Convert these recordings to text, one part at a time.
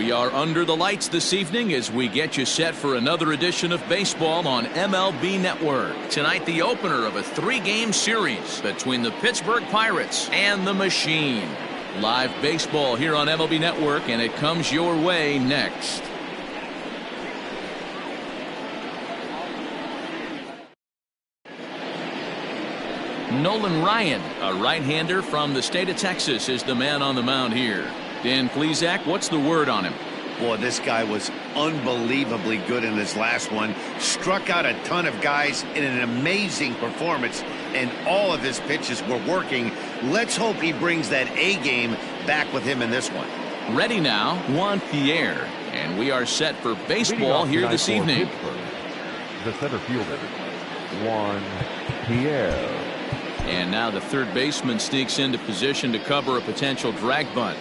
We are under the lights this evening as we get you set for another edition of baseball on MLB Network. Tonight, the opener of a 3-game series between the Pittsburgh Pirates and the Machine. Live baseball here on MLB Network, and it comes your way next. Nolan Ryan, a right-hander from the state of Texas, is the man on the mound here. Dan Plesac, what's the word on him? Boy, this guy was unbelievably good in his last one. Struck out a ton of guys in an amazing performance, and all of his pitches were working. Let's hope he brings that A game back with him in this one. Ready now, Juan Pierre, and we are set for baseball here this evening. The center fielder, Juan Pierre. And now the third baseman sneaks into position to cover a potential drag bunt.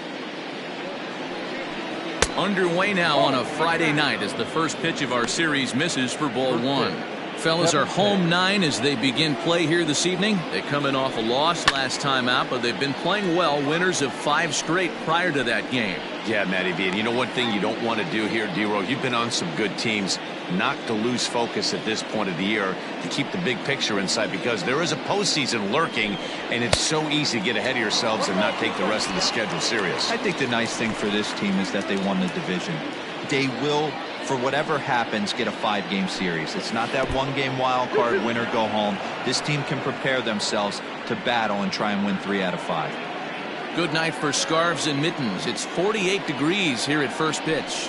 Underway now on a Friday night as the first pitch of our series misses for ball one. Fellas are home 9 as they begin play here this evening. They come in off a loss last time out, but they've been playing well, winners of 5 straight prior to that game. Yeah, Matty V, and you know one thing you don't want to do here, D-Row, you've been on some good teams, not to lose focus at this point of the year, to keep the big picture in sight, because there is a postseason lurking, and it's so easy to get ahead of yourselves and not take the rest of the schedule serious. I think the nice thing for this team is that they won the division. They will, for whatever happens, get a 5-game series. It's not that 1-game wild card, win or go home. This team can prepare themselves to battle and try and win 3 out of 5. Good night for scarves and mittens. It's 48 degrees here at first pitch.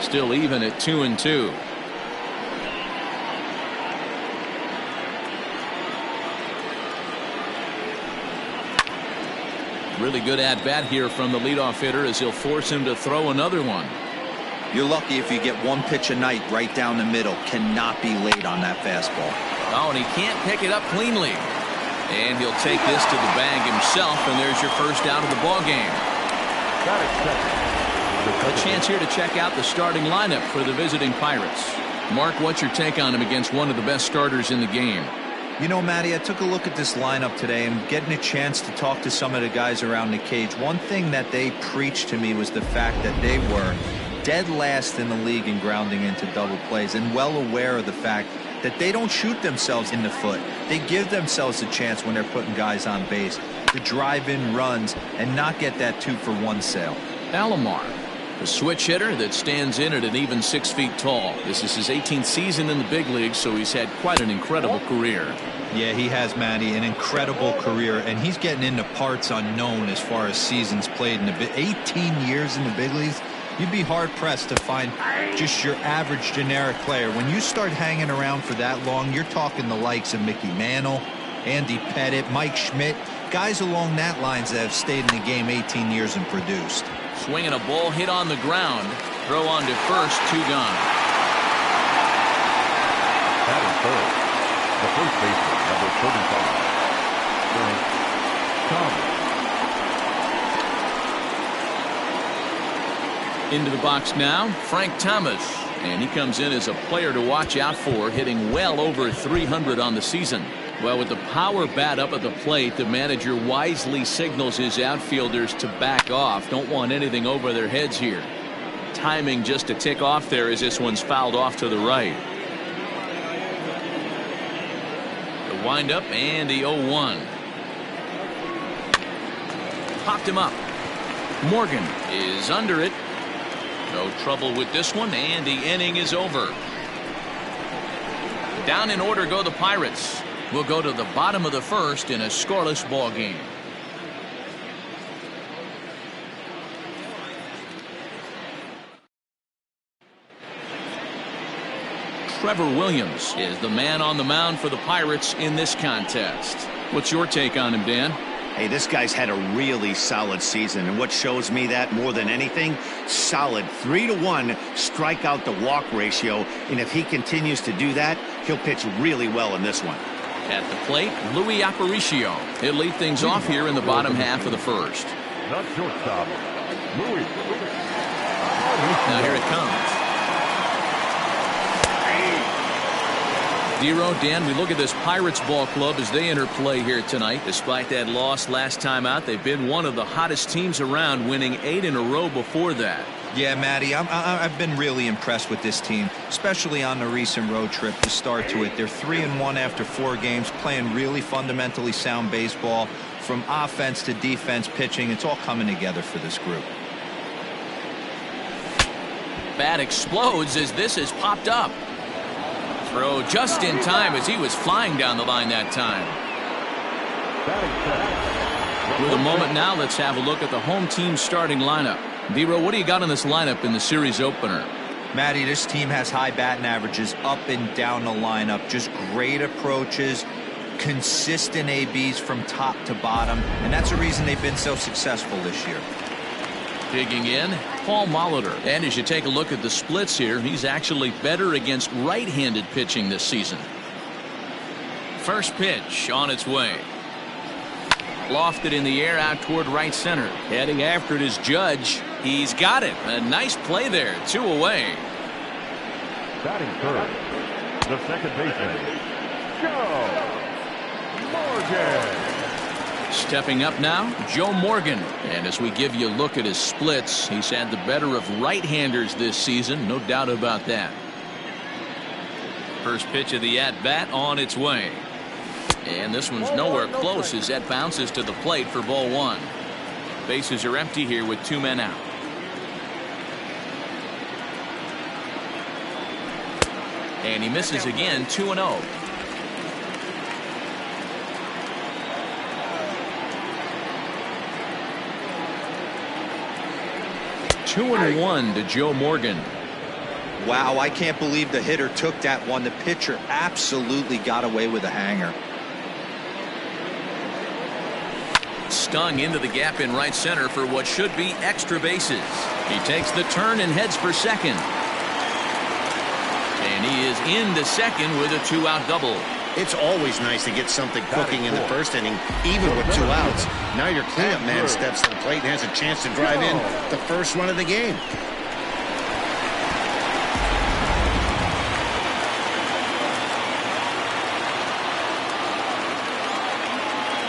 Still even at 2-2. Really good at bat here from the leadoff hitter as he'll force him to throw another one. You're lucky if you get 1 pitch a night right down the middle. Cannot be late on that fastball. Oh, and he can't pick it up cleanly. And he'll take this to the bag himself, and there's your first out of the ball game. A chance here to check out the starting lineup for the visiting Pirates. Mark, what's your take on him against one of the best starters in the game? You know, Matty, I took a look at this lineup today and getting a chance to talk to some of the guys around the cage. One thing that they preached to me was the fact that they were dead last in the league in grounding into double plays, and well aware of the fact that they don't shoot themselves in the foot. They give themselves a chance when they're putting guys on base to drive in runs and not get that 2-for-1 sale. Alomar, a switch hitter that stands in at an even 6 feet tall. This is his 18th season in the big leagues, so he's had quite an incredible career. Yeah, he has, Matty, an incredible career, and he's getting into parts unknown as far as seasons played in the 18 years in the big leagues. You'd be hard-pressed to find just your average generic player. When you start hanging around for that long, you're talking the likes of Mickey Mantle, Andy Pettitte, Mike Schmidt, guys along that lines that have stayed in the game 18 years and produced. Swinging a ball hit on the ground. Throw on to first, 2 gone. That is third. The first baseman, number 35. Frank Thomas. Into the box now, Frank Thomas, and he comes in as a player to watch out for, hitting well over 300 on the season. Well, with the power bat up at the plate, the manager wisely signals his outfielders to back off. Don't want anything over their heads here. Timing just a tick off there as this one's fouled off to the right. The windup and the 0-1. Popped him up. Morgan is under it. No trouble with this one, and the inning is over. Down in order go the Pirates. We'll go to the bottom of the first in a scoreless ball game. Trevor Williams is the man on the mound for the Pirates in this contest. What's your take on him, Dan? Hey, this guy's had a really solid season, and what shows me that more than anything, solid 3-to-1 strikeout to walk ratio, and if he continues to do that, he'll pitch really well in this one. At the plate, Louis Aparicio. He'll lead things off here in the bottom half of the first. Not shortstop, Louis. Now here it comes. Dero, Dan, we look at this Pirates ball club as they enter play here tonight. Despite that loss last time out, they've been one of the hottest teams around, winning 8 in a row before that. Yeah, Matty, I've been really impressed with this team, especially on the recent road trip to start to it. They're 3-1 after 4 games, playing really fundamentally sound baseball. From offense to defense, pitching, it's all coming together for this group. Bat explodes as this has popped up. Throw just in time as he was flying down the line that time. With a moment now, let's have a look at the home team's starting lineup. Dero, what do you got in this lineup in the series opener? Matty, this team has high batting averages up and down the lineup. Just great approaches, consistent ABs from top to bottom, and that's the reason they've been so successful this year. Digging in, Paul Molitor. And as you take a look at the splits here, he's actually better against right-handed pitching this season. First pitch on its way. Lofted in the air out toward right center. Heading after it is Judge. He's got it. A nice play there. 2 away. Batting third, the second baseman, Joe Morgan. Stepping up now, Joe Morgan. And as we give you a look at his splits, he's had the better of right-handers this season. No doubt about that. First pitch of the at-bat on its way. And this one's nowhere close as that bounces to the plate for ball 1. Bases are empty here with 2 men out. And he misses again, 2-0. Two and 1 to Joe Morgan. Wow, I can't believe the hitter took that one. The pitcher absolutely got away with a hanger. Stung into the gap in right center for what should be extra bases. He takes the turn and heads for second. And he is into second with a 2-out double. It's always nice to get something cooking in the first inning, even with 2 outs. Now your cleanup man steps to the plate and has a chance to drive in the first run of the game.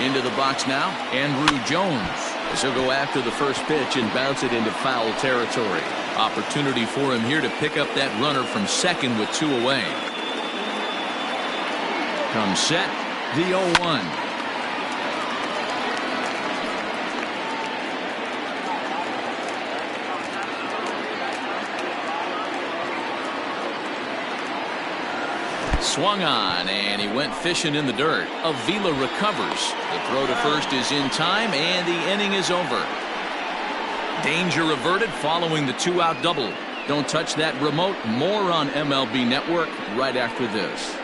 Into the box now, Andrew Jones. As he'll go after the first pitch and bounce it into foul territory. Opportunity for him here to pick up that runner from second with 2 away. Comes set, the 0-1. Swung on, and he went fishing in the dirt. Avila recovers. The throw to first is in time, and the inning is over. Danger averted following the 2-out double. Don't touch that remote. More on MLB Network right after this.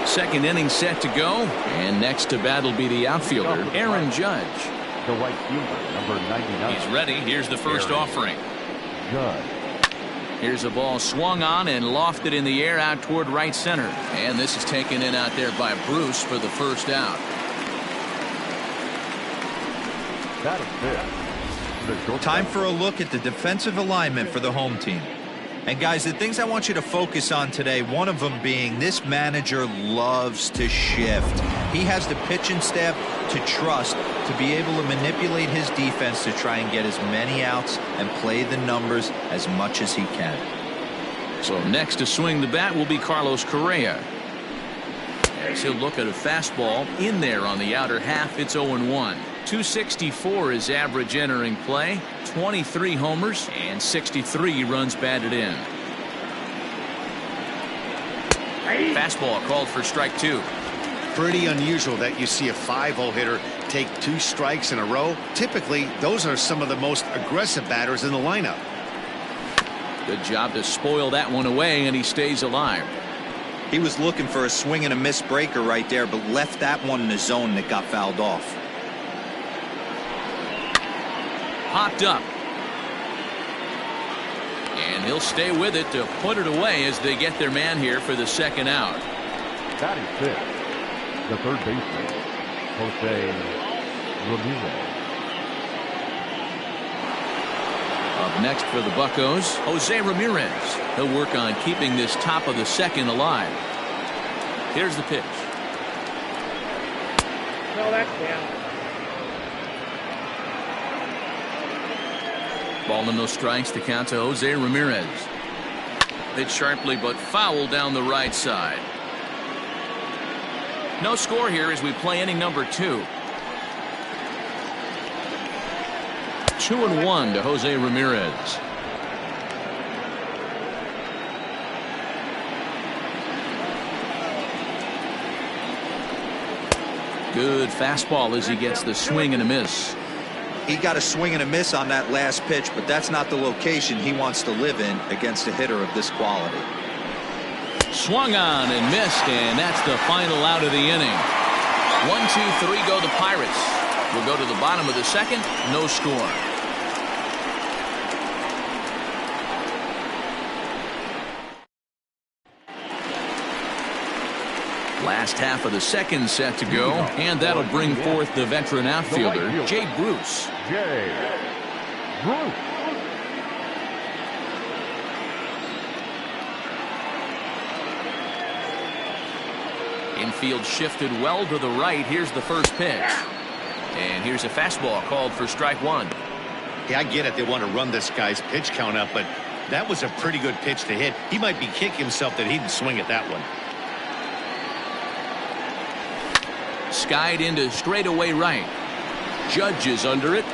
Second inning set to go, and next to bat will be the outfielder, Aaron Judge. The right fielder, number 99. He's ready. Here's the first offering. Judge. Here's a ball swung on and lofted in the air out toward right center. And this is taken in out there by Bruce for the first out. That is it. Time for a look at the defensive alignment for the home team. And guys, the things I want you to focus on today, one of them being this manager loves to shift. He has the pitching staff to trust to be able to manipulate his defense to try and get as many outs and play the numbers as much as he can. So next to swing the bat will be Carlos Correa. As he'll look at a fastball in there on the outer half. It's 0-1. 264 is average entering play. 23 homers and 63 runs batted in. Fastball called for strike 2. Pretty unusual that you see a 5-hole hitter take 2 strikes in a row. Typically, those are some of the most aggressive batters in the lineup. Good job to spoil that one away, and he stays alive. He was looking for a swing and a miss breaker right there, but left that one in the zone that got fouled off. Popped up. And he'll stay with it to put it away as they get their man here for the second out. That is it. The third baseman, Jose Ramirez. Up next for the Buccos, Jose Ramirez. He'll work on keeping this top of the second alive. Here's the pitch. No, that's down. Ball and no strikes to count to Jose Ramirez. Hit sharply but foul down the right side. No score here as we play inning number 2. 2-1 to Jose Ramirez. Good fastball as he gets the swing and a miss. He got a swing and a miss on that last pitch, but that's not the location he wants to live in against a hitter of this quality. Swung on and missed, and that's the final out of the inning. 1, 2, 3 go the Pirates. We'll go to the bottom of the second. No score. Last half of the second set to go, and that'll bring forth the veteran outfielder, Jay Bruce. Jay Bruce. Infield shifted well to the right. Here's the first pitch. And here's a fastball called for strike 1. Yeah, I get it. They want to run this guy's pitch count up, but that was a pretty good pitch to hit. He might be kicking himself that he didn't swing at that one. Skied into straightaway right. Judge is under it.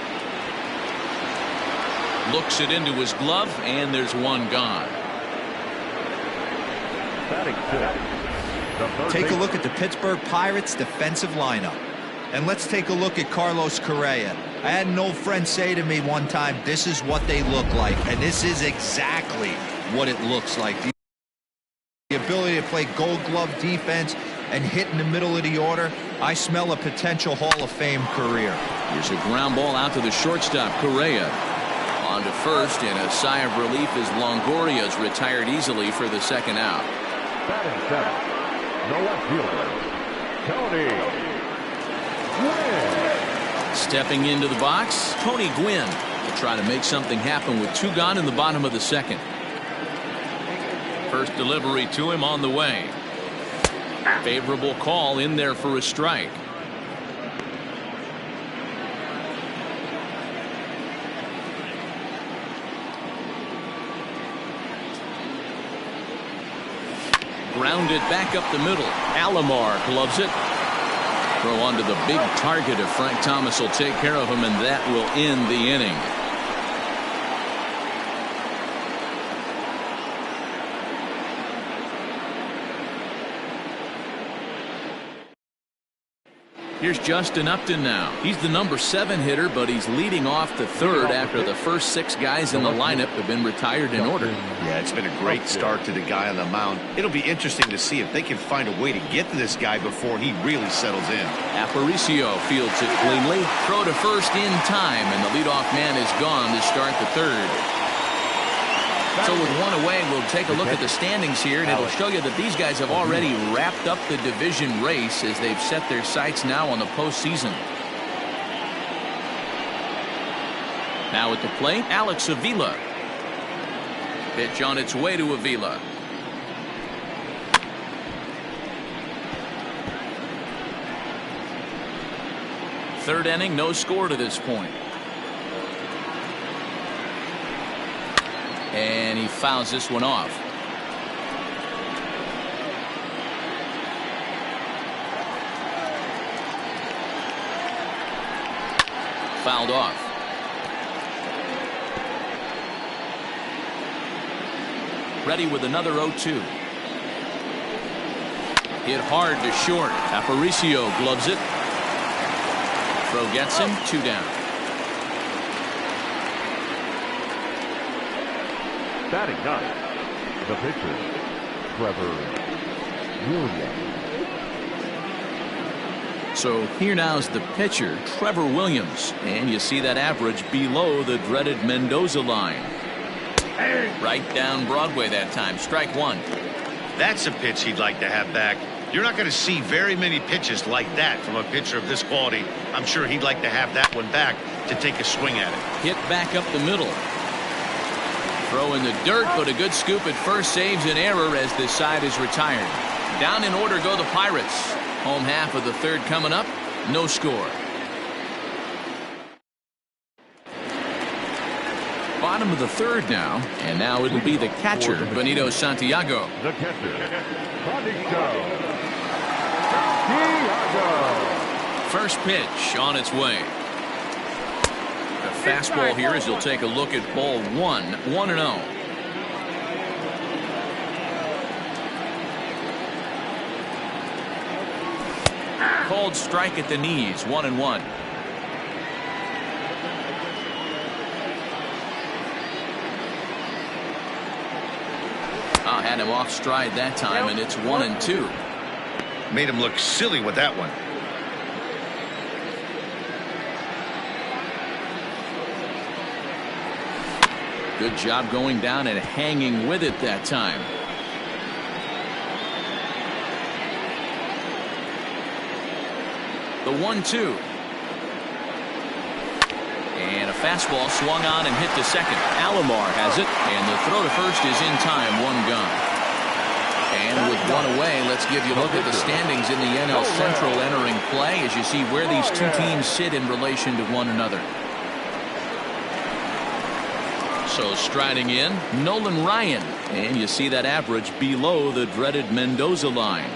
Looks it into his glove, and there's one gone. Batting fifth. Take a look at the Pittsburgh Pirates defensive lineup. And let's take a look at Carlos Correa. I had an old friend say to me one time, this is what they look like. And this is exactly what it looks like. The ability to play gold glove defense and hit in the middle of the order. I smell a potential Hall of Fame career. Here's a ground ball out to the shortstop, Correa. On to first, and a sigh of relief as Longoria's retired easily for the second out. Batting seventh. No left fielder. Tony Gwynn. Stepping into the box, Tony Gwynn will try to make something happen with 2 gone in the bottom of the second. First delivery to him on the way. Favorable call in there for a strike. Grounded back up the middle. Alomar gloves it. Throw onto the big target of Frank Thomas will take care of him, and that will end the inning. Here's Justin Upton now. He's the number 7 hitter, but he's leading off the third after the first 6 guys in the lineup have been retired in order. Yeah, it's been a great start to the guy on the mound. It'll be interesting to see if they can find a way to get to this guy before he really settles in. Aparicio fields it cleanly. Throw to first in time, and the leadoff man is gone to start the third. So with 1 away, we'll take a look at the standings here, and it'll show you that these guys have already wrapped up the division race as they've set their sights now on the postseason. Now at the plate, Alex Avila. Pitch on its way to Avila. Third inning, no score to this point. And he fouls this one off. Fouled off. Ready with another 0-2. Hit hard to short. Aparicio gloves it. Throw gets him. 2 down. Batting ninth, the pitcher, Trevor Williams. So here now is the pitcher, Trevor Williams. And you see that average below the dreaded Mendoza line. Right down Broadway that time. Strike 1. That's a pitch he'd like to have back. You're not going to see very many pitches like that from a pitcher of this quality. I'm sure he'd like to have that one back to take a swing at it. Hit back up the middle. Throw in the dirt, but a good scoop at first saves an error as this side is retired. Down in order go the Pirates. Home half of the third coming up. No score. Bottom of the third now, and now it'll be the catcher, Benito Santiago. The catcher, Benito. First pitch on its way. The fastball here as he'll take a look at ball 1-0. Called strike at the knees, 1-1. Had him off stride that time, and it's 1-2. Made him look silly with that one. Good job going down and hanging with it that time. The 1-2. And a fastball swung on and hit to second. Alomar has it, and the throw to first is in time, one gone. And with one away, let's give you a look at the standings in the NL Central entering play as you see where these two teams sit in relation to one another. So striding in, Nolan Ryan, and you see that average below the dreaded Mendoza line.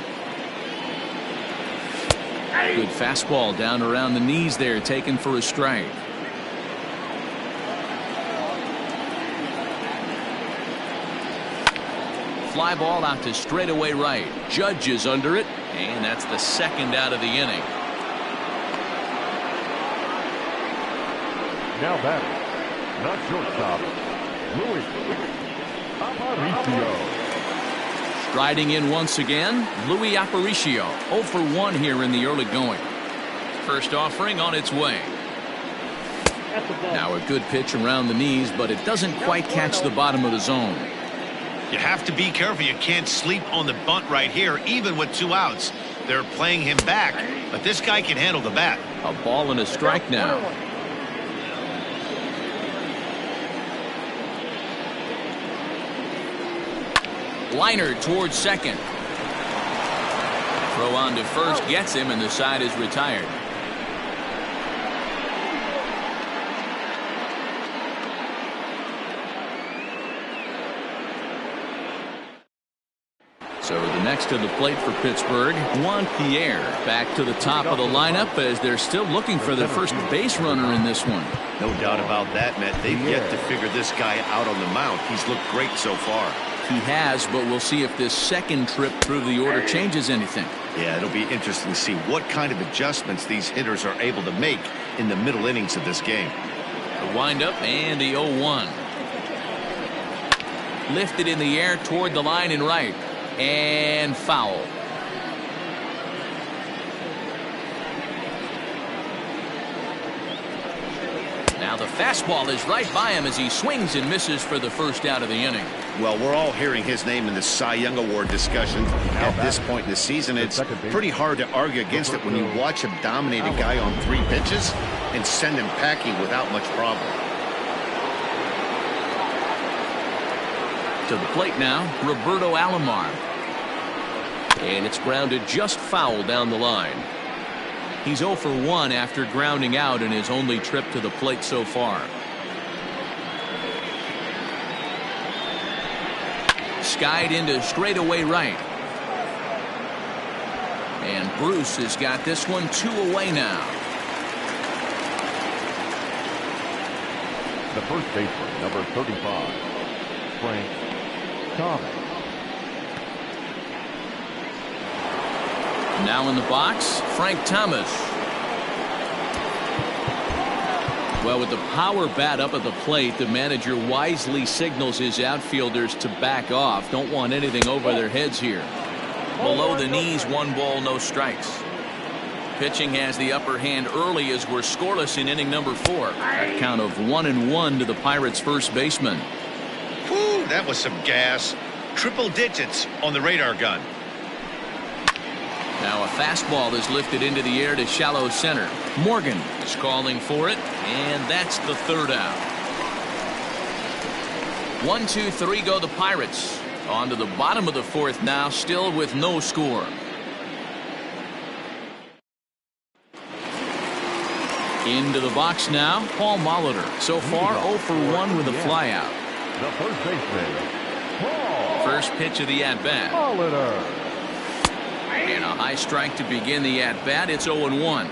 Good fastball down around the knees there, taken for a strike. Fly ball out to straightaway right. Judge is under it, and that's the second out of the inning. Now batting, not shortstop, Louis Aparicio. Striding in once again, Louis Aparicio. 0 for 1 here in the early going. First offering on its way. Now a good pitch around the knees, but it doesn't quite catch the bottom of the zone. You have to be careful. You can't sleep on the bunt right here, even with 2 outs. They're playing him back, but this guy can handle the bat. A ball and a strike now. Liner towards second. Throw on to first gets him, and the side is retired. So the next to the plate for Pittsburgh, Juan Pierre back to the top of the lineup as they're still looking for their first base runner in this one. No doubt about that, Matt. They've yet to figure this guy out on the mound. He's looked great so far. He has, but we'll see if this second trip through the order changes anything. Yeah, it'll be interesting to see what kind of adjustments these hitters are able to make in the middle innings of this game. The windup and the 0-1. Lifted in the air toward the line and right. And foul. Now the fastball is right by him as he swings and misses for the first out of the inning. Well, we're all hearing his name in the Cy Young Award discussion at this point in the season. It's pretty hard to argue against it when you watch him dominate a guy on 3 pitches and send him packing without much problem. To the plate now, Roberto Alomar. And it's grounded just foul down the line. He's 0 for 1 after grounding out in his only trip to the plate so far. Skied into straightaway right. And Bruce has got this one 2 away now. The first baseman, number 35, Frank Thomas. Now in the box, Frank Thomas. Well, with the power bat up at the plate, the manager wisely signals his outfielders to back off. Don't want anything over their heads here. Below the knees, 1 ball, no strikes. Pitching has the upper hand early as we're scoreless in inning number 4. A count of 1-1 to the Pirates' first baseman. Whew, that was some gas. Triple digits on the radar gun. Now a fastball is lifted into the air to shallow center. Morgan is calling for it, and that's the third out. 1, 2, 3 go the Pirates. On to the bottom of the fourth now, still with no score. Into the box now, Paul Molitor. So far, 0 for 1 with a flyout. The first baseman, Paul. First pitch of the at-bat. Molitor. And a high strike to begin the at-bat. It's 0-1.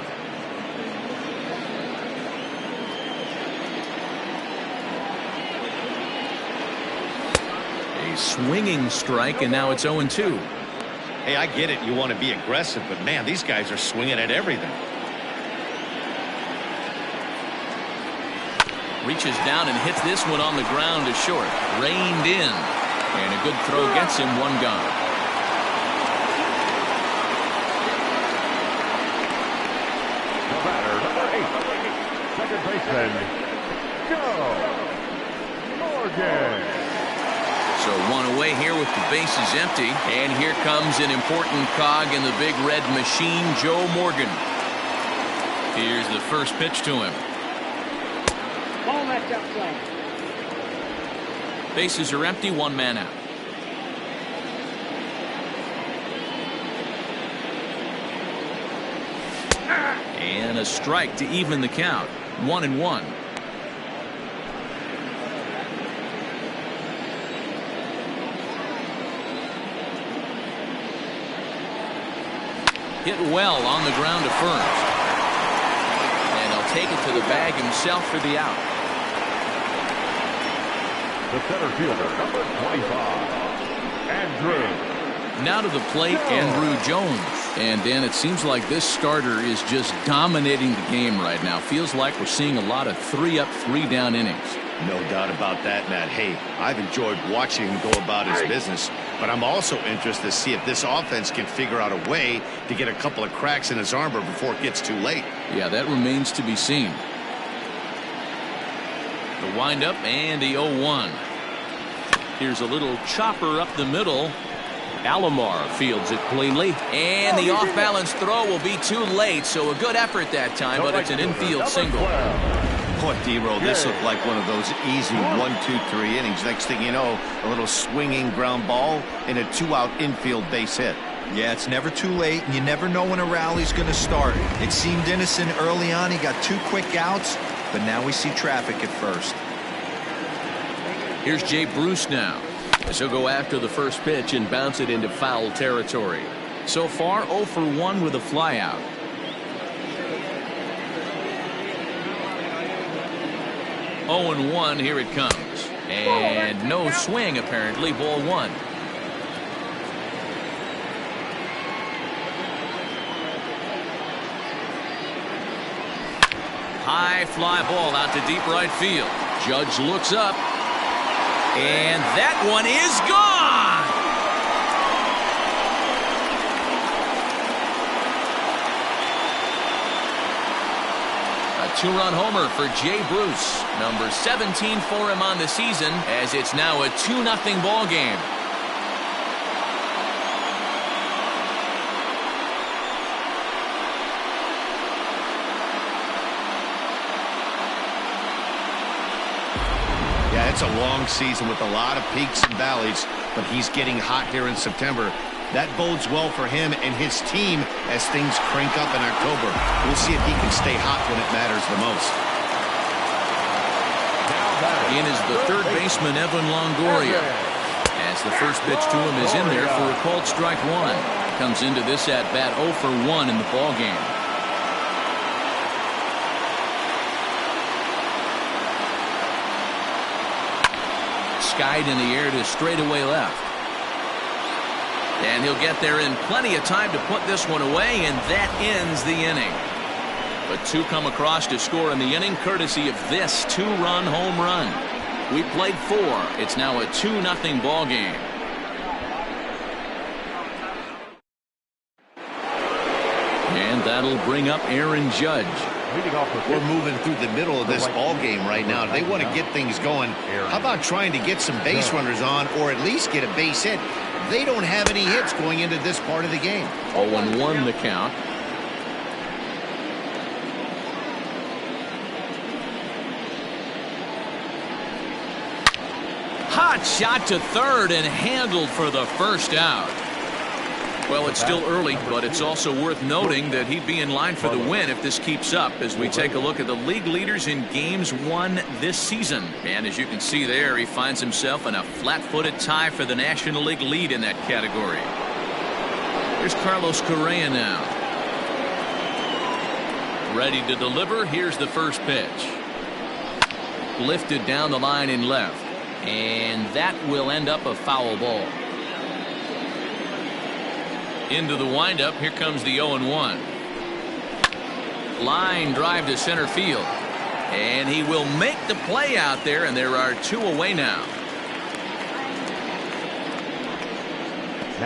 A swinging strike, and now it's 0-2. Hey, I get it. You want to be aggressive, but man, these guys are swinging at everything. Reaches down and hits this one on the ground to short. Reined in. And a good throw gets him one gone. The batter, number 8. Second baseman, Joe Morgan. So one away here with the bases empty. And here comes an important cog in the big red machine, Joe Morgan. Here's the first pitch to him. Ball match up play. Bases are empty, one man out. And a strike to even the count. 1-1. Hit well on the ground to first. And he'll take it to the bag himself for the out. The center fielder, number 25, Andrew. Now to the plate, Andrew Jones. And Dan, it seems like this starter is just dominating the game right now. Feels like we're seeing a lot of 3-up, 3-down innings. No doubt about that, Matt. Hey, I've enjoyed watching him go about his business, but I'm also interested to see if this offense can figure out a way to get a couple of cracks in his armor before it gets too late. Yeah, that remains to be seen. The windup and the 0-1. Here's a little chopper up the middle. Alomar fields it cleanly, and the off-balance throw will be too late, so a good effort that time, but it's an infield single. Boy, D-Roll, this looked like one of those easy 1-2-3 innings. Next thing you know, a little swinging ground ball and a 2-out infield base hit. Yeah, it's never too late, and you never know when a rally's going to start. It seemed innocent early on. He got 2 quick outs, but now we see traffic at first. Here's Jay Bruce now, as he'll go after the first pitch and bounce it into foul territory. So far, 0 for 1 with a flyout. Oh and 1, here it comes. And no swing, apparently, ball 1. High fly ball out to deep right field. Judge looks up. And that one is gone. A 2-run homer for Jay Bruce. Number 17 for him on the season, as it's now a 2-0 ball game. Yeah, it's a long season with a lot of peaks and valleys, but he's getting hot here in September. That bodes well for him and his team as things crank up in October. We'll see if he can stay hot when it matters the most. In is the third baseman, Evan Longoria. As the first pitch to him is in there for a called strike 1. Comes into this at-bat 0 for 1 in the ball game. Skied in the air to straightaway left. And he'll get there in plenty of time to put this one away, and that ends the inning. But 2 come across to score in the inning, courtesy of this 2-run home run. We played 4. It's now a 2-0 ball game. And that'll bring up Aaron Judge. We're moving through the middle of this ball game right now. They want to get things going. How about trying to get some base runners on, or at least get a base hit? They don't have any hits going into this part of the game. 0-1 the count. shot to third and handled for the first out. Well, it's still early, but it's also worth noting that he'd be in line for the win if this keeps up as we take a look at the league leaders in games won this season. And as you can see there, he finds himself in a flat-footed tie for the National League lead in that category. Here's Carlos Correa now. Ready to deliver. Here's the first pitch. Lifted down the line in left. And that will end up a foul ball. Into the windup. Here comes the 0-1. Line drive to center field. And he will make the play out there, and there are 2 away now.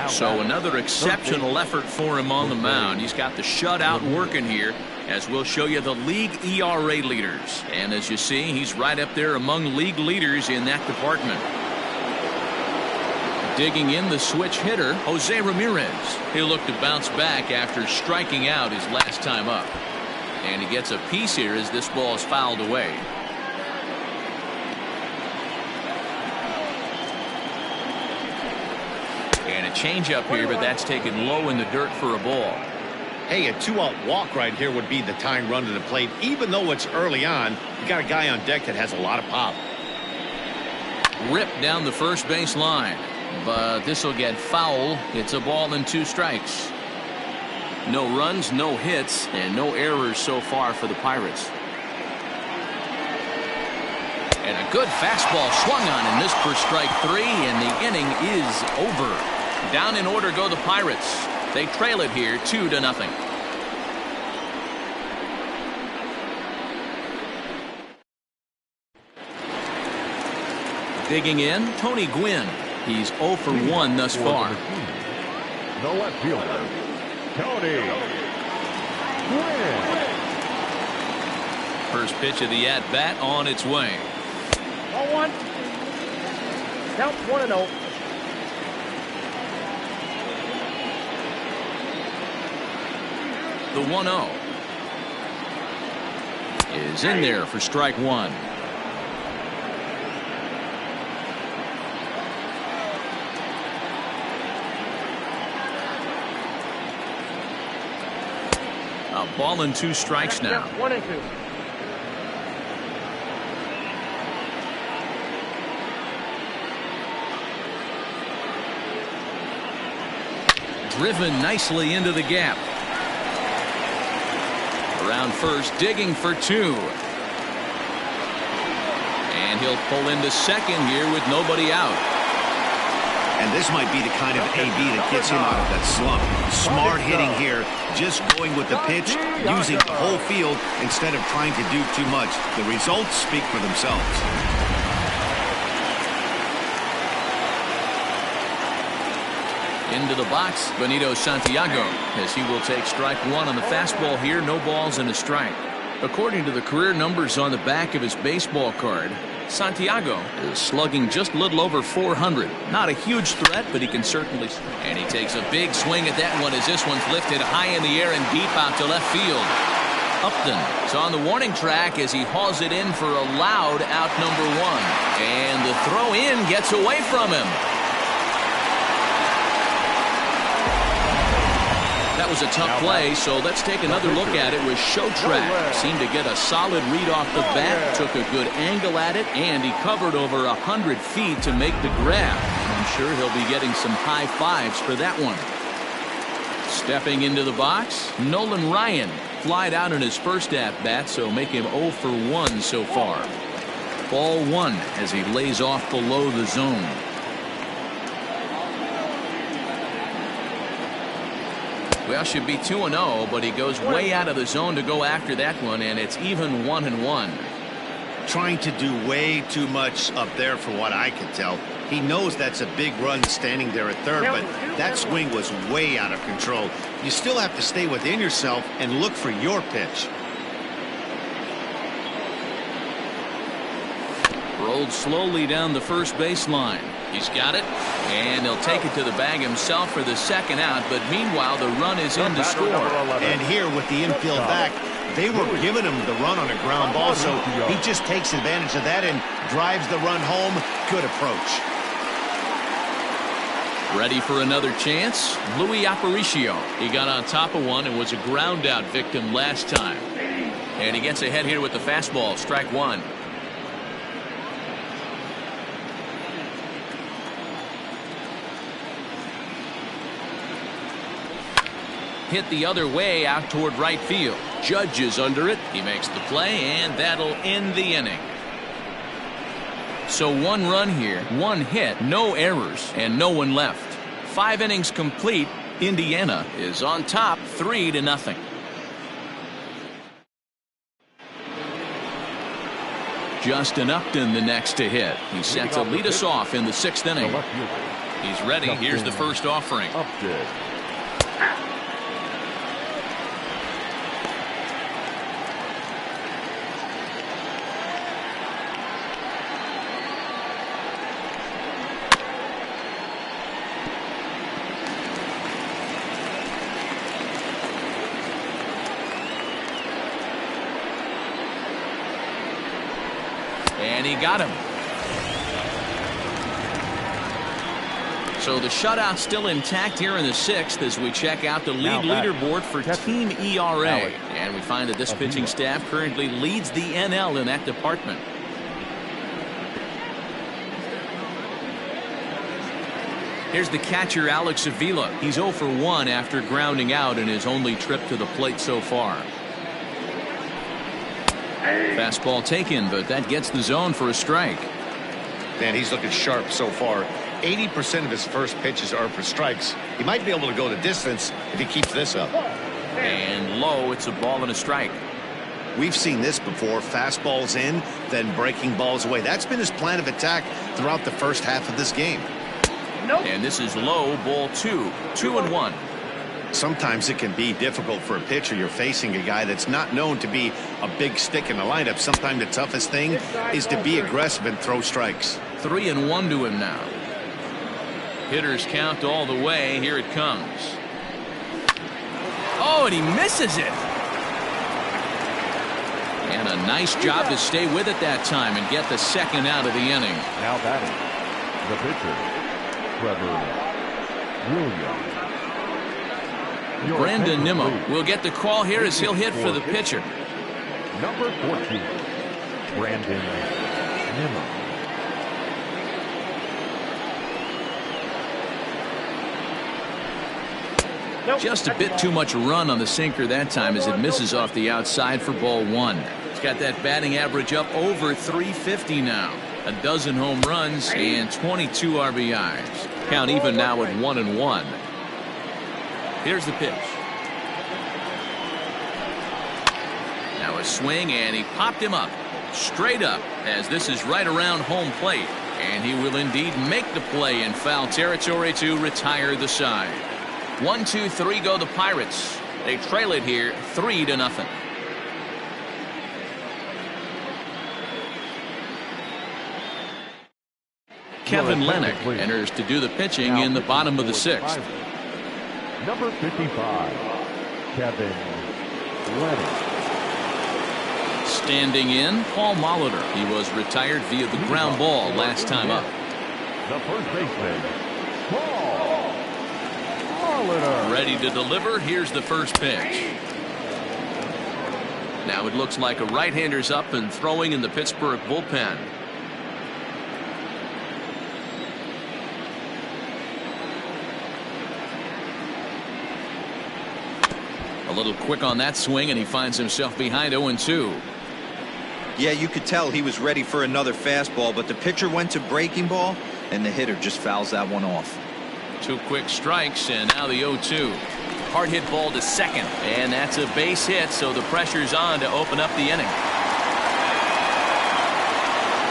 So another exceptional effort for him on the mound. He's got the shutout working here, as we'll show you the league ERA leaders. And as you see, he's right up there among league leaders in that department. Digging in, the switch hitter, Jose Ramirez. He'll look to bounce back after striking out his last time up. And he gets a piece here as this ball is fouled away. And a changeup here, but that's taken low in the dirt for a ball. Hey, a 2-out walk right here would be the tying run to the plate. Even though it's early on, you got a guy on deck that has a lot of pop. Ripped down the first base line. But this will get foul. It's a ball and 2 strikes. No runs, no hits, and no errors so far for the Pirates. And a good fastball swung on and missed for strike 3, and the inning is over. Down in order go the Pirates. They trail it here 2-0. Digging in, Tony Gwynn. He's 0 for 1 thus far. The left fielder, Tony Gwynn. First pitch of the at-bat on its way. 0-1. Count 1-0. The 1-0 is in there for strike 1. A ball and 2 strikes now. 1-2. Driven nicely into the gap. Around first, digging for 2. And he'll pull into second here with nobody out. And this might be the kind of AB that gets him out of that slump. Smart hitting here, just going with the pitch, using the whole field instead of trying to do too much. The results speak for themselves. Into the box, Benito Santiago, as he will take strike 1 on the fastball here. No balls and a strike. According to the career numbers on the back of his baseball card, Santiago is slugging just a little over 400. Not a huge threat, but he can certainly. And he takes a big swing at that one as this one's lifted high in the air and deep out to left field. Upton is on the warning track as he hauls it in for a loud out number 1. And the throw in gets away from him. That was a tough play, so let's take another look at it with Showtrack. Seemed to get a solid read off the bat, took a good angle at it, and he covered over 100 feet to make the grab. I'm sure he'll be getting some high fives for that one. Stepping into the box, Nolan Ryan flied out in his first at-bat, so make him 0 for 1 so far. Ball 1 as he lays off below the zone. Well, should be 2-0, but he goes way out of the zone to go after that one, and it's even 1-1. Trying to do way too much up there for what I can tell. He knows that's a big run standing there at third, but that swing was way out of control. You still have to stay within yourself and look for your pitch. Rolled slowly down the first baseline. He's got it, and he'll take it to the bag himself for the second out, but meanwhile the run is in to score. And here with the infield back, they were giving him the run on a ground ball, so he just takes advantage of that and drives the run home. Good approach. Ready for another chance? Louis Aparicio. He got on top of one and was a ground out victim last time. And he gets ahead here with the fastball. Strike one. Hit the other way out toward right field. Judge is under it. He makes the play, and that'll end the inning. So 1 run here, 1 hit, no errors, and no one left. 5 innings complete. Indiana is on top 3-0. Justin Upton the next to hit. He's set to lead us off in the 6th inning. He's ready. Here's the first offering. And he got him. So the shutout's still intact here in the 6th as we check out the lead leaderboard for team ERA. And we find that this pitching staff currently leads the NL in that department. Here's the catcher, Alex Avila. He's 0 for 1 after grounding out in his only trip to the plate so far. Fastball taken, but that gets the zone for a strike. Man, he's looking sharp so far. 80% of his first pitches are for strikes. He might be able to go the distance if he keeps this up. And low, it's a ball and a strike. We've seen this before. Fastballs in, then breaking balls away. That's been his plan of attack throughout the first half of this game. And this is low, ball 2. 2-1. Sometimes it can be difficult for a pitcher. You're facing a guy that's not known to be a big stick in the lineup. Sometimes the toughest thing is to be aggressive and throw strikes. 3-1 to him now. Hitters count all the way. Here it comes. Oh, and he misses it. And a nice job to stay with it that time and get the second out of the inning. Now batting, the pitcher, Trevor Williams. Brandon Nimmo will get the call here as he'll hit for the pitcher. Number 14, Brandon Nimmo. Just a bit too much run on the sinker that time as it misses off the outside for ball 1. He's got that batting average up over 350 now. A dozen home runs and 22 RBIs. Count even now at 1-1. Here's the pitch. Now a swing, and he popped him up. Straight up, as this is right around home plate. And he will indeed make the play in foul territory to retire the side. 1-2-3 go the Pirates. They trail it here 3-0. Kevin Lennox enters to do the pitching in the bottom of the 6th. Number 55, Kevin Lennox. Standing in, Paul Molitor. He was retired via the ground ball last time up. The first baseman, Paul Molitor. Ready to deliver. Here's the first pitch. Now it looks like a right-hander's up and throwing in the Pittsburgh bullpen. A little quick on that swing, and he finds himself behind 0-2. Yeah, you could tell he was ready for another fastball, but the pitcher went to breaking ball, and the hitter just fouls that one off. 2 quick strikes, and now the 0-2. Hard hit ball to second, and that's a base hit, so the pressure's on to open up the inning.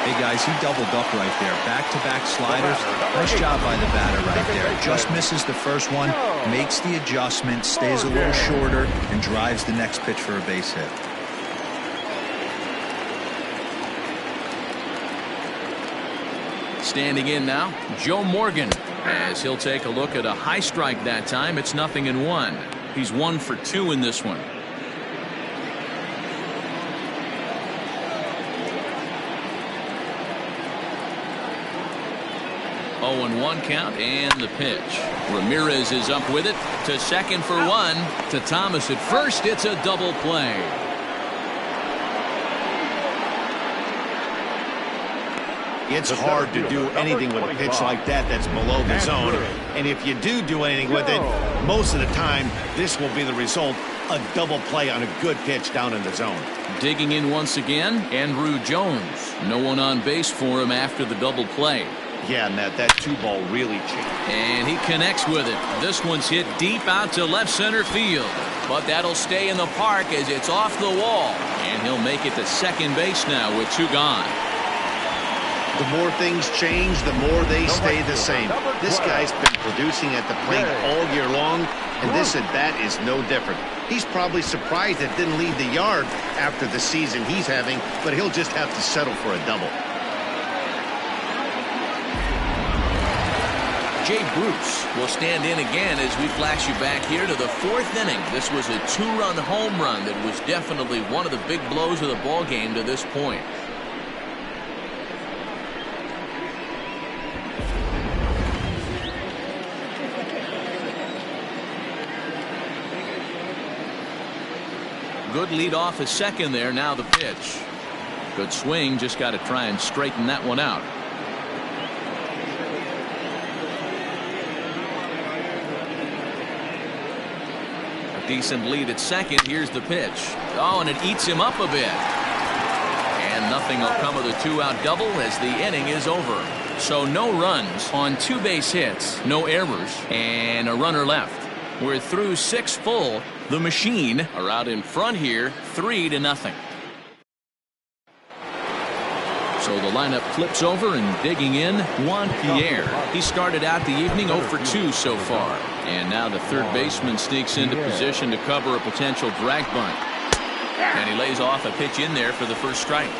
Hey guys, he doubled up right there. Back-to-back sliders. Nice job by the batter right there. Just misses the first one, makes the adjustment, stays a little shorter, and drives the next pitch for a base hit. Standing in now, Joe Morgan, as he'll take a look at a high strike that time. It's 0-1. He's 1 for 2 in this one. 0-1 count and the pitch. Ramirez is up with it to second for one. To Thomas at first. It's a double play. It's hard to do anything with a pitch like that that's below the zone. And if you do anything with it, most of the time, this will be the result. A double play on a good pitch down in the zone. Digging in once again, Andrew Jones. No one on base for him after the double play. Yeah, Matt, that 2-ball really changed. And he connects with it. This one's hit deep out to left center field. But that'll stay in the park as it's off the wall. And he'll make it to second base now with 2 gone. The more things change, the more they stay the same. This guy's been producing at the plate all year long, and this at-bat is no different. He's probably surprised it didn't leave the yard after the season he's having, but he'll just have to settle for a double. Jay Bruce will stand in again as we flash you back here to the 4th inning. This was a 2-run home run that was definitely one of the big blows of the ball game to this point. Good lead off at second there. Now the pitch. Good swing. Just got to try and straighten that one out. A decent lead at second. Here's the pitch. Oh, and it eats him up a bit. And nothing will come of the 2-out double as the inning is over. So no runs on 2 base hits, no errors, and a runner left. We're through 6 full. The Machine are out in front here, 3-0. So the lineup flips over, and digging in, Juan Pierre. He started out the evening 0 for 2 so far. And now the third baseman sneaks into position to cover a potential drag bunt. And he lays off a pitch in there for the first strike.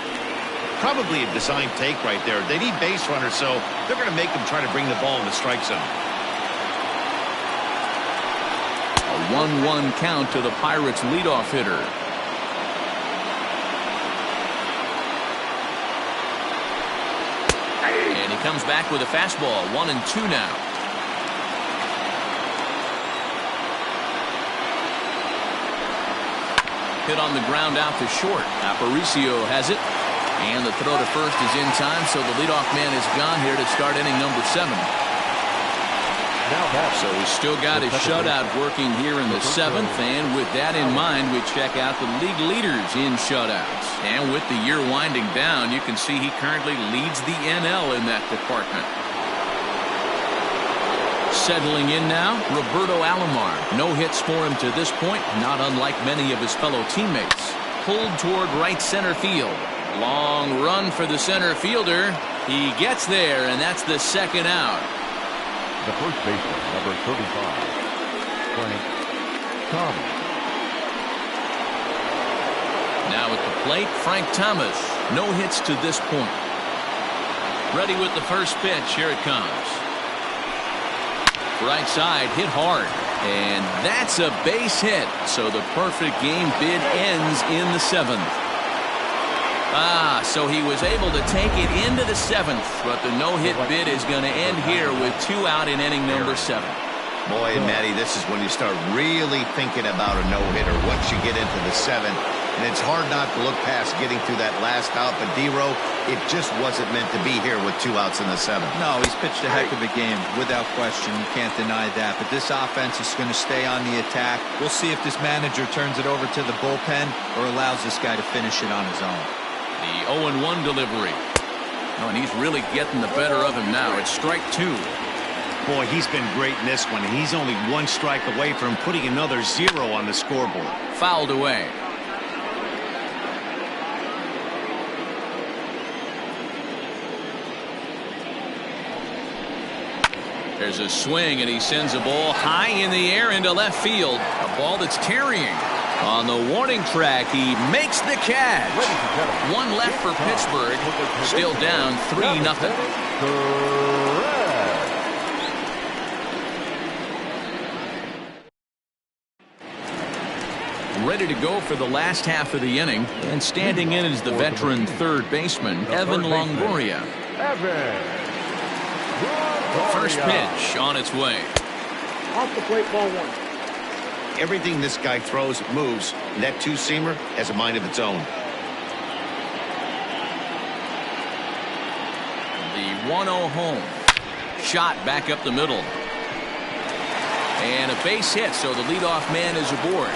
Probably a design take right there. They need base runners, so they're going to make them try to bring the ball in the strike zone. 1-1 count to the Pirates leadoff hitter. And he comes back with a fastball. 1-2 now. Hit on the ground out to short. Aparicio has it. And the throw to first is in time, so the leadoff man is gone here to start inning number 7. So he's still got his shutout working here in the 7th, and with that in mind, we check out the league leaders in shutouts. And with the year winding down, you can see he currently leads the NL in that department. Settling in now, Roberto Alomar. No hits for him to this point, not unlike many of his fellow teammates. Pulled toward right center field. Long run for the center fielder. He gets there, and that's the 2nd out. The first baseman, number 35, Frank Thomas. Now at the plate, Frank Thomas. No hits to this point. Ready with the first pitch. Here it comes. Right side, hit hard. And that's a base hit. So the perfect game bid ends in the 7th. So he was able to take it into the 7th, but the no-hit bid is going to end here with 2 out in inning number 7. Boy, Matty, this is when you start really thinking about a no-hitter once you get into the 7th. And it's hard not to look past getting through that last out, but D-Row, it just wasn't meant to be here with 2 outs in the 7th. No, he's pitched a heck of a game, without question. You can't deny that. But this offense is going to stay on the attack. We'll see if this manager turns it over to the bullpen or allows this guy to finish it on his own. The 0-1 delivery. Oh, and he's really getting the better of him now. It's strike 2. Boy, he's been great in this one. He's only 1 strike away from putting another 0 on the scoreboard. Fouled away. There's a swing, and he sends a ball high in the air into left field. A ball that's carrying. On the warning track, he makes the catch. 1 left for Pittsburgh. Still down 3-0. Ready to go for the last half of the inning. And standing in is the veteran third baseman, Evan Longoria. First pitch on its way. Off the plate, ball one. Everything this guy throws moves, and that two-seamer has a mind of its own. The 1-0 home. Shot back up the middle. And a base hit, so the leadoff man is aboard.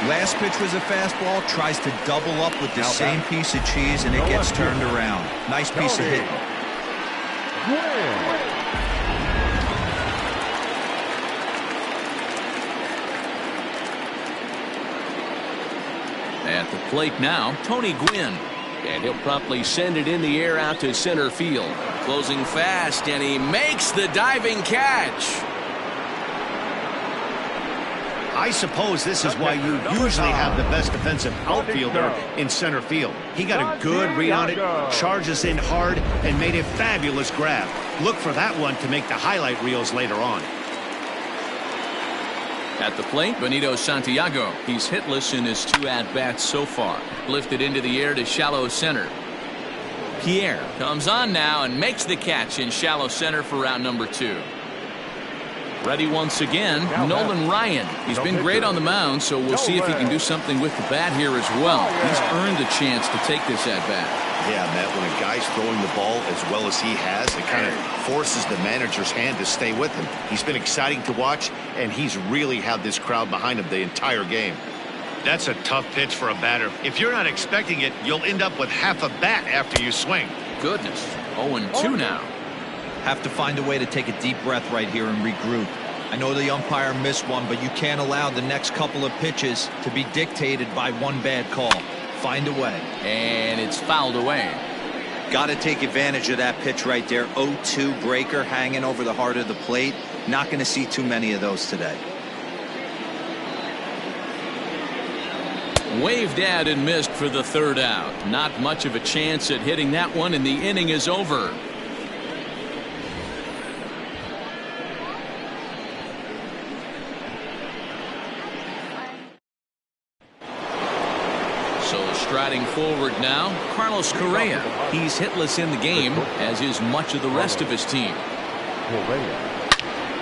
Last pitch was a fastball, tries to double up with the same piece of cheese, and it gets turned around. Nice piece of hitting. At the plate now, Tony Gwynn. And he'll promptly send it in the air out to center field. Closing fast, and he makes the diving catch. I suppose this is why you usually have the best defensive outfielder in center field. He got a good read on it, charges in hard, and made a fabulous grab. Look for that one to make the highlight reels later on. At the plate, Benito Santiago. He's hitless in his 2 at-bats so far. Lifted into the air to shallow center. Pierre comes on now and makes the catch in shallow center for round number 2. Ready once again, Nolan Ryan. He's been great on the mound, so we'll see if he can do something with the bat here as well. He's earned a chance to take this at-bat. Yeah, Matt, when a guy's throwing the ball as well as he has, it kind of forces the manager's hand to stay with him. He's been exciting to watch, and he's really had this crowd behind him the entire game. That's a tough pitch for a batter. If you're not expecting it, you'll end up with half a bat after you swing. Goodness, 0-2 now. Have to find a way to take a deep breath right here and regroup. I know the umpire missed one, but you can't allow the next couple of pitches to be dictated by one bad call. Find a way. And it's fouled away. Got to take advantage of that pitch right there. 0-2 breaker hanging over the heart of the plate. Not going to see too many of those today. Waved at and missed for the 3rd out. Not much of a chance at hitting that one, and the inning is over. Striding forward now, Carlos Correa. He's hitless in the game, as is much of the rest of his team.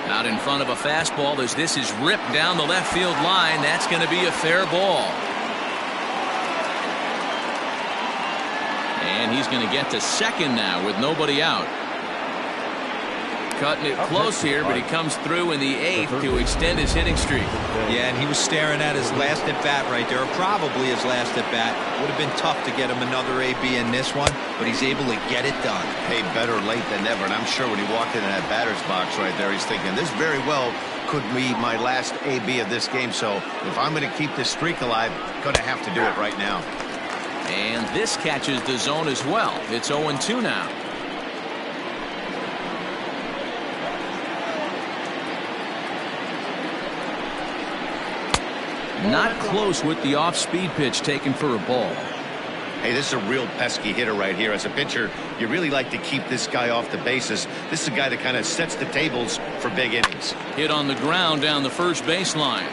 Out in front of a fastball as this is ripped down the left field line. That's going to be a fair ball. And he's going to get to second now with nobody out. Cutting it close here, but he comes through in the 8th to extend his hitting streak. Yeah, and he was staring at his last at-bat right there, or probably his last at-bat. Would have been tough to get him another AB in this one, but he's able to get it done. Hey, better late than never, and I'm sure when he walked into that batter's box right there, he's thinking, this very well could be my last AB of this game, so if I'm going to keep this streak alive, going to have to do it right now. And this catches the zone as well. It's 0-2 now. Not close with the off-speed pitch taken for a ball. Hey, this is a real pesky hitter right here. As a pitcher, you really like to keep this guy off the bases. This is a guy that kind of sets the tables for big innings. Hit on the ground down the first baseline.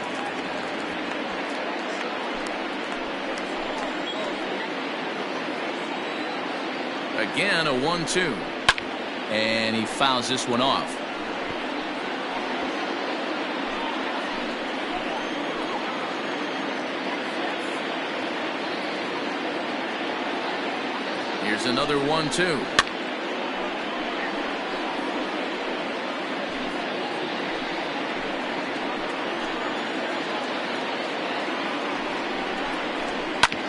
Again, a 1-2. And he fouls this one off. Here's another 1-2.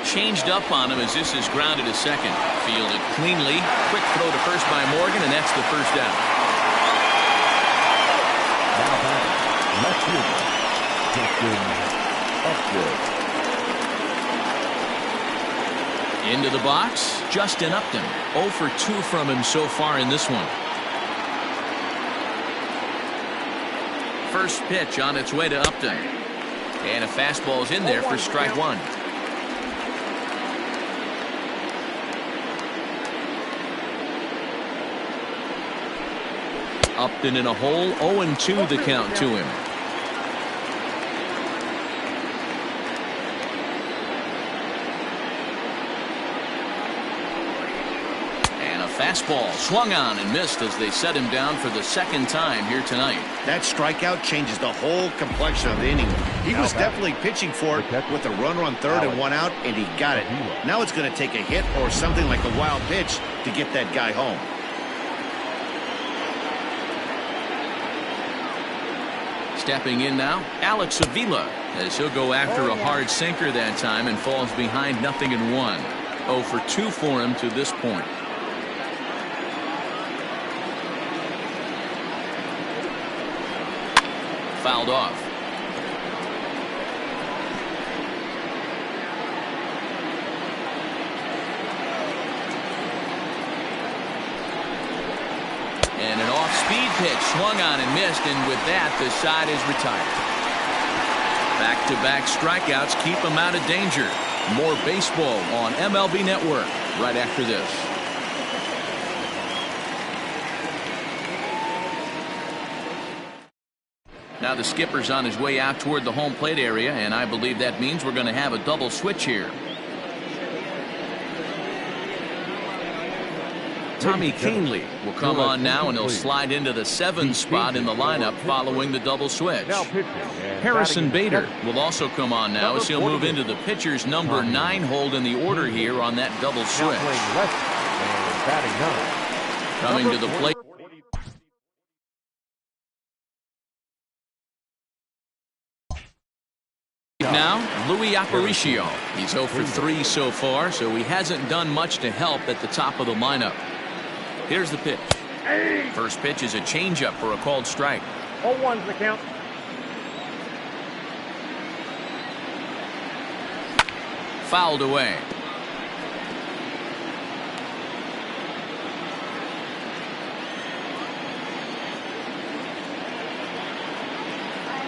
Changed up on him as this is grounded to second. Fielded cleanly. Quick throw to first by Morgan, and that's the first out. Now back, left fielder, Justin Upton. Into the box, Justin Upton. 0 for 2 from him so far in this one. First pitch on its way to Upton. And a fastball's in there for strike 1. Upton in a hole, 0-2 the count to him. Fastball swung on and missed as they set him down for the second time here tonight. That strikeout changes the whole complexion of the inning. He was definitely pitching for it with a runner on third and one out, and he got it. Now it's going to take a hit or something like a wild pitch to get that guy home. Stepping in now, Alex Avila, as he'll go after a hard sinker that time and falls behind 0-1. 0 for 2 for him to this point. Fouled off. And an off-speed pitch swung on and missed, and with that the side is retired. Back-to-back strikeouts keep him out of danger. More baseball on MLB Network right after this. Now the skipper's on his way out toward the home plate area, and I believe that means we're going to have a double switch here. Tommy Kahnle will come on now, and he'll slide into the 7 spot in the lineup following the double switch. Harrison Bader will also come on now as he'll move into the pitcher's number 9 hold in the order here on that double switch. Coming to the plate now, Luis Aparicio. He's 0 for 3 so far, so he hasn't done much to help at the top of the lineup. Here's the pitch. First pitch is a changeup for a called strike. 0-1's the count. Fouled away.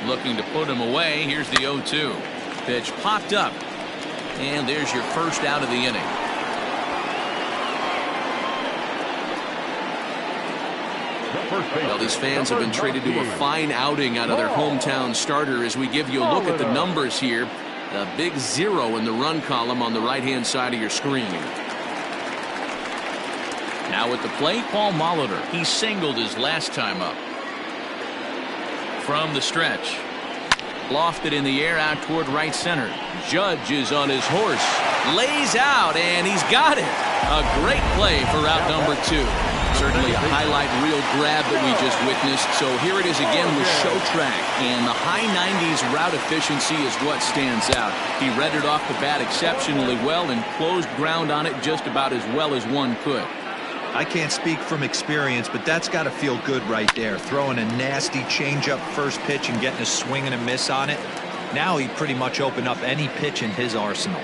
Looking to put him away. Here's the 0-2. Pitch popped up. And there's your first out of the inning. Well, these fans have been treated to a fine outing out of their hometown starter as we give you a look at the numbers here. A big 0 in the run column on the right-hand side of your screen. Now at the plate, Paul Molitor. He singled his last time up. From the stretch. Lofted in the air out toward right center. Judge is on his horse. Lays out, and he's got it. A great play for out number 2. Certainly a highlight reel grab that we just witnessed. So here it is again with show track, and the high 90s route efficiency is what stands out. He read it off the bat exceptionally well and closed ground on it just about as well as one could. I can't speak from experience, but that's got to feel good right there. Throwing a nasty changeup first pitch and getting a swing and a miss on it. Now he pretty much opened up any pitch in his arsenal.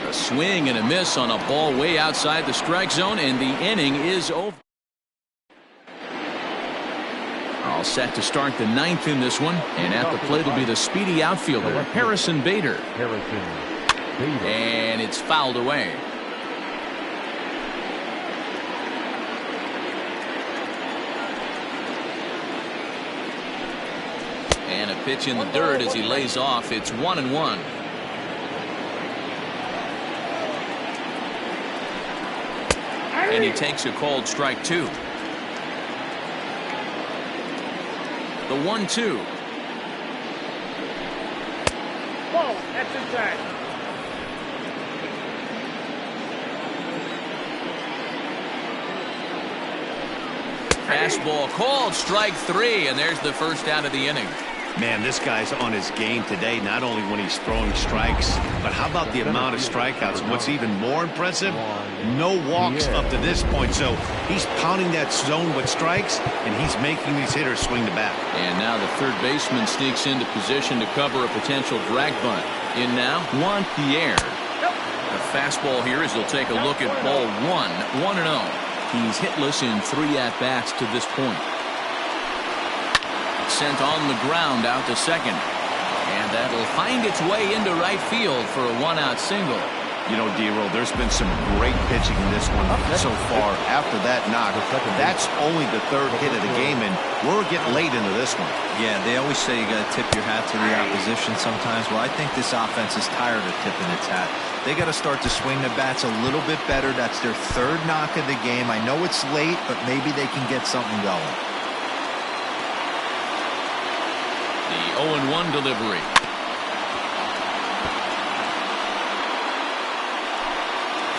A swing and a miss on a ball way outside the strike zone, and the inning is over. All set to start the 9th in this one, and at the plate will be the speedy outfielder, Harrison Bader. And it's fouled away. And a pitch in the dirt as he lays off. It's 1-1. And he takes a called strike 2. The 1-2. Ball, that's inside. Fastball called strike 3, and there's the first out of the inning. Man, this guy's on his game today, not only when he's throwing strikes, but how about the amount of strikeouts? And what's even more impressive, no walks up to this point. So he's pounding that zone with strikes, and he's making these hitters swing the bat. And now the third baseman sneaks into position to cover a potential drag bunt. In now, Juan Pierre. The fastball here as he'll take a look at ball 1-0. He's hitless in 3 at-bats to this point. Sent on the ground out to second. And that'll find its way into right field for a 1-out single. You know, D-Roll, there's been some great pitching in this one so far. After that knock, that's only the third hit of the game, and we're getting late into this one. Yeah, they always say you got to tip your hat to the opposition sometimes. Well, I think this offense is tired of tipping its hat. They got to start to swing the bats a little bit better. That's their third knock of the game. I know it's late, but maybe they can get something going. The 0-1 delivery.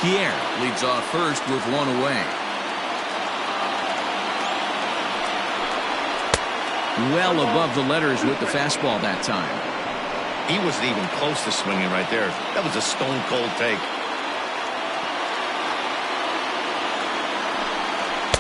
Pierre leads off first with one away. Well above the letters with the fastball that time. He wasn't even close to swinging right there. That was a stone-cold take.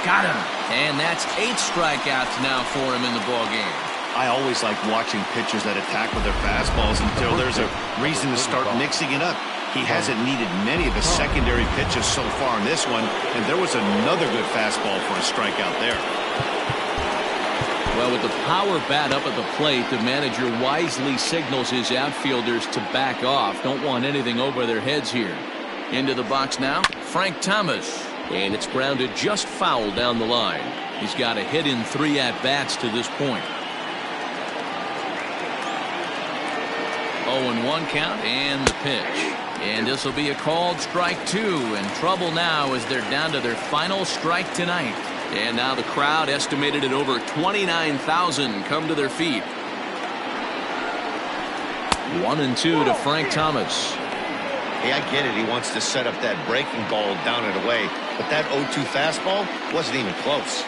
Got him. And that's 8 strikeouts now for him in the ballgame. I always like watching pitchers that attack with their fastballs until there's a reason to start mixing it up. He hasn't needed many of his secondary pitches so far in this one, and there was another good fastball for a strikeout there. Well, with the power bat up at the plate, the manager wisely signals his outfielders to back off. Don't want anything over their heads here. Into the box now, Frank Thomas. And it's grounded just foul down the line. He's got a hit in 3 at-bats to this point. 0-1 count and the pitch. And this will be a called strike 2, and trouble now as they're down to their final strike tonight. And now the crowd, estimated at over 29,000, come to their feet. 1-2 to Frank Thomas. Hey, I get it. He wants to set up that breaking ball down and away, but that 0-2 fastball wasn't even close.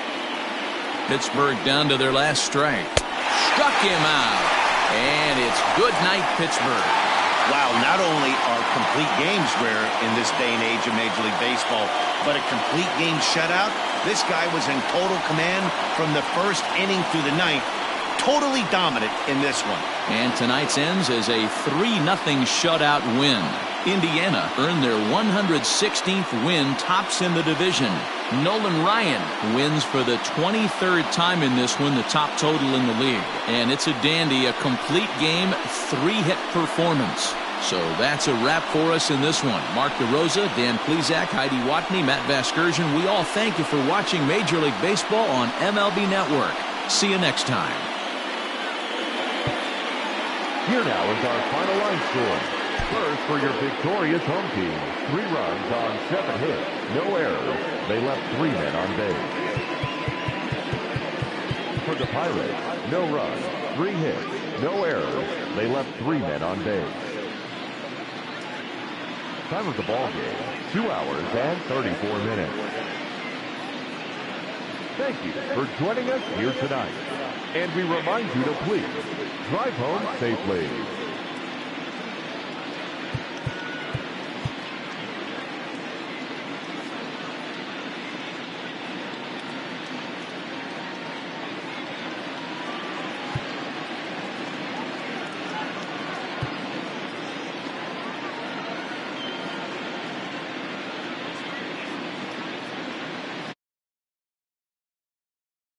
Pittsburgh down to their last strike. Struck him out. And it's good night, Pittsburgh. Wow, not only are complete games rare in this day and age of Major League Baseball, but a complete game shutout. This guy was in total command from the first inning through the ninth. Totally dominant in this one. And tonight's ends as a 3-0 shutout win. Indiana earned their 116th win, tops in the division. Nolan Ryan wins for the 23rd time in this one, the top total in the league. And it's a dandy, a complete game, 3-hit performance. So that's a wrap for us in this one. Mark DeRosa, Dan Plesac, Heidi Watney, Matt Vasgersian, we all thank you for watching Major League Baseball on MLB Network. See you next time. Here now is our final line score. First, for your victorious home team, 3 runs on 7 hits, no errors. They left 3 men on base. For the Pirates, no runs, 3 hits, no errors. They left 3 men on base. Time of the ball game, 2 hours and 34 minutes. Thank you for joining us here tonight. And we remind you to please drive home safely.